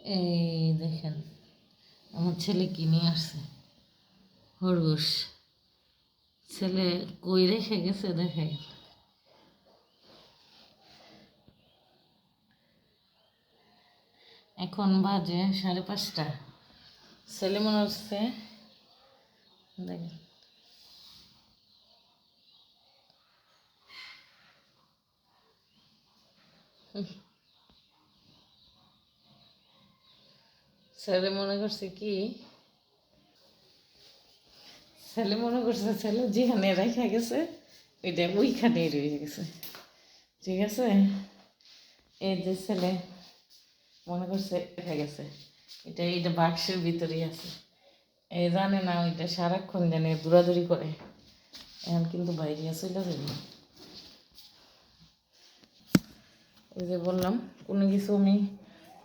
এই দেখেন আমার ছেলে কি নিয়ে আসছে, খরগোশ। ছেলে কই রেখে গেছে দেখে। এখন বাজে 5:30। ছেলে মনে হচ্ছে দেখেন ছেলে মনে করছে কি, ছেলে মনে করছে ছেলে যেখানে রেখে গেছে ওইটা ওইখানেই রয়ে গেছে। ঠিক আছে, এই যে ছেলে মনে করছে রেখে গেছে, এটা বাক্সের ভিতরেই আছে। এই জানে না ওইটা সারাক্ষণ জানে দৌড়াদৌড়ি করে। এখন কিন্তু বাইরে চলে যাবে। ওই যে বললাম কোনো কিছু আমি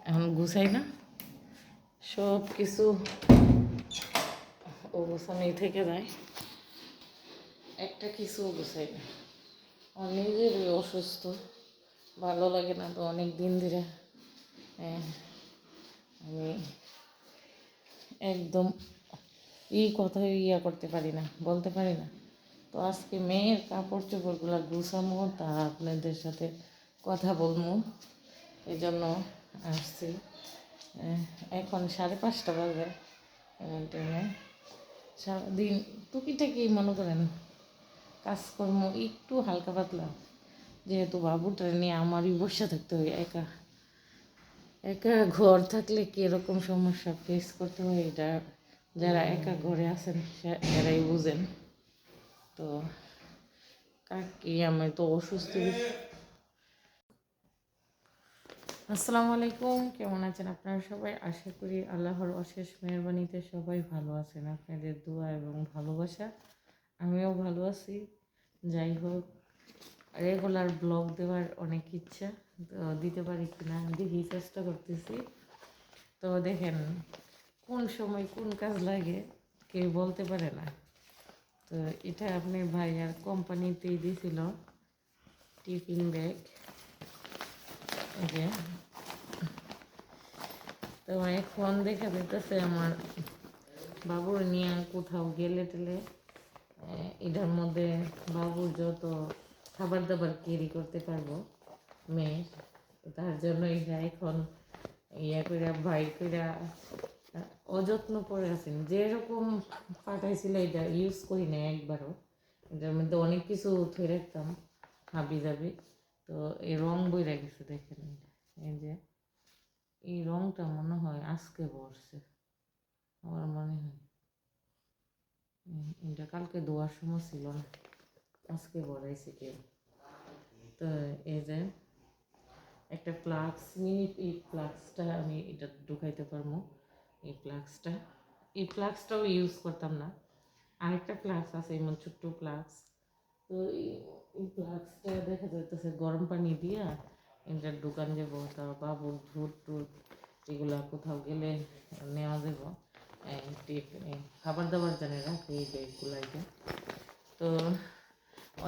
এখন গুছাই না, সব কিছু ও গোছানোই থেকে যায়, একটা কিছু গুছাই না। আমার নিজেরই অসুস্থ, ভালো লাগে না তো অনেক দিন ধরে। আমি একদম কথা করতে পারি না, বলতে পারি না। তো আজকে মেয়ের কাপড় চোপড়গুলো গুছামো, তা আপনাদের সাথে কথা বলবো, এই জন্য আসছি। এখন 5:30 বাজে। এমন টাইমে সারাদিন টুকিটাকি মনে করেন কাজকর্ম একটু হালকা পাতলা, যেহেতু বাবুটা নিয়ে আমারই বসে থাকতে হয় একা একা। ঘর থাকলে কীরকম সমস্যা ফেস করতে হয় এটা যারা একা ঘরে আছেন এরাই বুঝেন। তো কাকি আমি তো অসুস্থ। আসসালামু আলাইকুম, কেমন আছেন আপনারা সবাই? আশা করি আল্লাহর অশেষ মেহরবানিতে সবাই ভালো আছেন, আপনাদের দোয়া এবং ভালোবাসা আমিও ভালো আছি। যাই হোক, রেগুলার ব্লগ দেওয়ার অনেক ইচ্ছা, তো দিতে পারি কিনা দেখি, চেষ্টা করতেছি। তো দেখেন কোন সময় কোন কাজ লাগে কেউ বলতে পারে না। তো এটা আপনার ভাইয়ার কোম্পানিতেই দিয়েছিল টিফিন ব্যাগ। যে তো এখন দেখা যেতেছে আমার বাবুর নিয়ে কোথাও গেলে টেলে এটার মধ্যে বাবুর যত খাবার দাবার ক্যারি করতে পারবো মেয়ে, তার জন্য এটা এখন করে ভাই করে অযত্ন করে আছেন। যেরকম পাঠাইছিল এটা ইউজ করি না একবারও। এটার মধ্যে অনেক কিছু থয়ে রাখতাম হাবি যাবি, তো এই রং বইরা গেছে দেখেন। এই যে এই রংটা মনে হয় আজকে বসছে, আমার মনে হয় এটা কালকে ধোয়ার সময় ছিল না, আজকে বড়াইছে কেউ। তো এই যে একটা ফ্লাক্স, মিনি এই ফ্লাক্সটা আমি এটা ঢুকাইতে পারবো। এই ফ্লাক্সটাও ইউজ করতাম না, আরেকটা ফ্লাক্স আছে এমন ছোট্ট ফ্লাক্স। তো এই ফ্লাক্সটা দেখা যাইতেছে গরম পানি দিয়া এটার দোকান যাবো, তার বাবুর দুধ টুধ এগুলা কোথাও গেলে নেওয়া যাব। খাবার দাবার জানে রাখি এই ব্যাগগুলাইতে। তো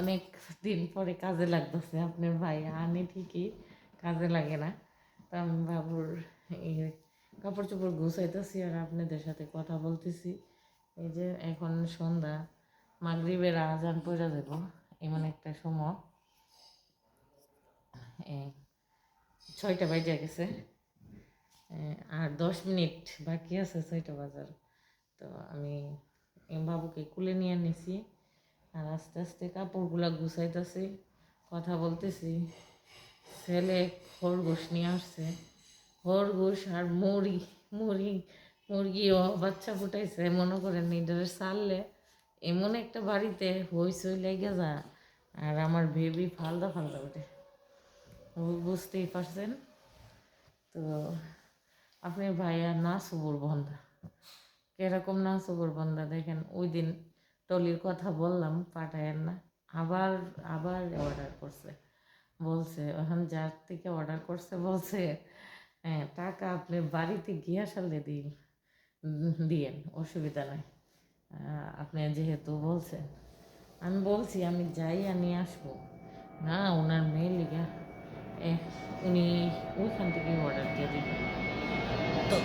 অনেক দিন পরে কাজে লাগতেছে, আপনার ভাই আনে ঠিকই কাজে লাগে না। তো আমি বাবুর এই কাপড় চোপড় গুছাইতেছি আর আপনাদের সাথে কথা বলতেছি। এই যে এখন সন্ধ্যা, মাগরিবের আজান পড়া দেব এমন একটা সময়, 6টা বাজে গেছে, আর 10 মিনিট বাকি আছে 6টা বাজার। তো আমি বাবুকে কুলে নিয়ে নিছি আর আস্তে আস্তে কাপড়গুলা গুছাইতেছি, কথা বলতেছি। ছেলে খরগোশ নিয়ে আসছে, খরগোশ আর মুরগিও বাচ্চা ফুটাইছে। মনে করেন এটারে ছাড়লে এমন একটা বাড়িতে হইচই লেগে যা, আর আমার বেবি ফালদা ফালদা ওঠে, বুঝতেই পারছেন। তো আপনার ভাইয়া না সবুর বন্ধা, কিরকম না সবুর বন্ধা দেখেন। ওই দিন টলির কথা বললাম, পাঠায়েন না, আবার আবার অর্ডার করছে। বলছে এখন যার থেকে অর্ডার করছে বলছে হ্যাঁ টাকা আপনি বাড়িতে গিয়ে আসলে দিয়েন, অসুবিধা নাই। আপনি যেহেতু বলছেন, আমি বলছি আমি যাই নিয়ে আসবো না, ওনার মেয়ে লিগা উনি ওইখান থেকে অর্ডার দিয়ে দিবেন। তো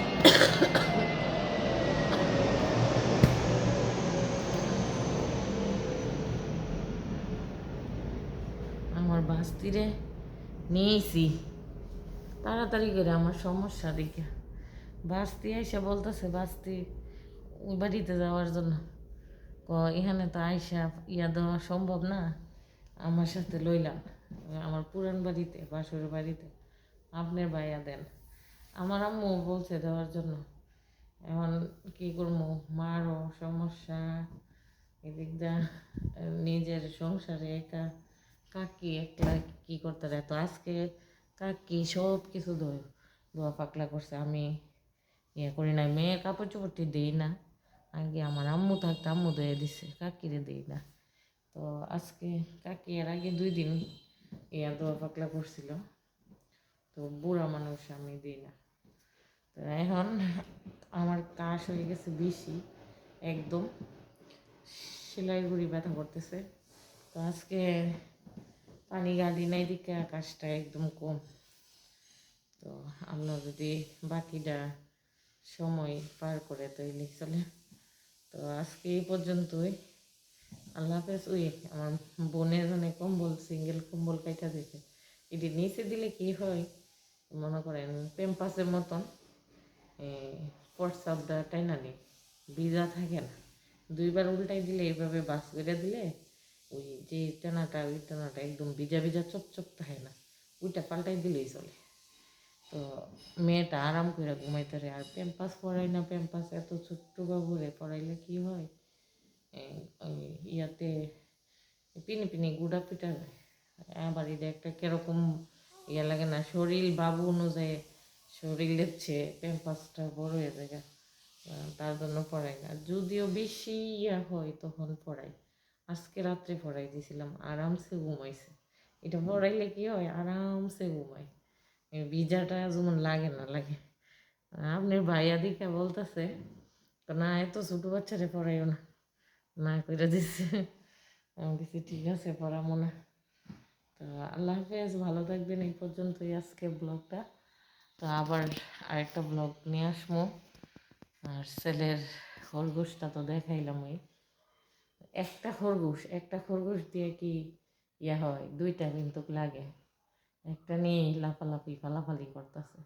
আমার বাস্তিরে নিয়েছি তাড়াতাড়ি করে, আমার সমস্যা দেখে বাস্তি আইসা বলতেছে বাস্তি ওই বাড়িতে যাওয়ার জন্য। এখানে তো আইসা ইয়া দেওয়া সম্ভব না, আমার সাথে লইলাম আমার পুরান বাড়িতে বাসুর বাড়িতে আপনার বাইয়া দেন। আমার আম্মু বলছে দেওয়ার জন্য, এখন কী করবো, মারও সমস্যা, এদিক দা নিজের সংসারে একা কাকি একলা কী করতে দেয়। তো আজকে কাকি সব কিছু ধোয়া পাকলা করছে, আমি ইয়ে করি না, মেয়ের কাপড় চোপড়টি দিই না, আগে আমার আম্মু থাকতে আম্মু ধুয়ে দিছে, কাকিরে দিই না। তো আজকে কাকি এর আগে 2 দিন ইয়া ধোয়া পাকলা করছিল, তো বুড়া মানুষ আমি দিই না। তো এখন আমার কাশ হয়ে গেছে বেশি, একদম সেলাই গুড়ি ব্যথা করতেছে। তো আজকে পানি গাড়ি নাই দিকে আকাশটা একদম কম। তো আমরা যদি বাকিটা সময় পার করে তৈরি চলে। তো আজকে এই পর্যন্তই, আল্লাহ হাফেজ। ওই আমার বোনের মানে কম্বল, সিঙ্গেল কম্বল কাইটা দিতে, এটি নিচে দিলে কি হয় মনে করেন পেম্পাসের মতন প্রস্রাবটা টাইনা নেই, ভিজা থাকে না। 2বার উল্টাই দিলে এইভাবে বাস করে দিলে ওই যে টানাটা ওই টানাটা একদম ভিজা ভিজা চপচপ থাকে না, ওইটা পাল্টাই দিলেই চলে। তো মেয়েটা আরাম করে ঘুমাইতে রে। আর প্যাম্পাস পরাই না, প্যাম্পাস এত ছোট্ট বাবুরে পরাইলে কি হয় ওই ইয়াতে পিনি পিনি গুড়া পিটা যায়। আবার এটা একটা কিরকম ইয়া লাগে না, শরীর বাবু অনুযায়ী শরীর দেখছে প্যাম্পাসটা বড় হয়ে যায়, তার জন্য পড়াই না। যদিও বেশি ইয়া হয় তখন পড়াই। আজকে রাত্রে পড়াই দিয়েছিলাম, আরামসে ঘুমাইছে। এটা পড়াইলে কি হয় আরামসে ঘুমায়, ভিজাটা যেমন লাগে না লাগে। আপনার ভাইয়া দিকে বলতেছে না এত ছোটো বাচ্চারে পড়াইও না, না করে দিচ্ছে। আমি কিছু ঠিক আছে পড়াবো না। তো আল্লাহ হাফেজ, ভালো থাকবেন। এই পর্যন্তই আজকে ব্লগটা। তো আবার আরেকটা ব্লগ নিয়ে আসবো। আর ছেলের খরগোশটা তো দেখাইলাম, ওই একটা খরগোশ দিয়ে কি ইয়া হয়, 2টা কিন্তু লাগে, একটা নিয়ে লাফালাফি ফালাফালি করতেছে।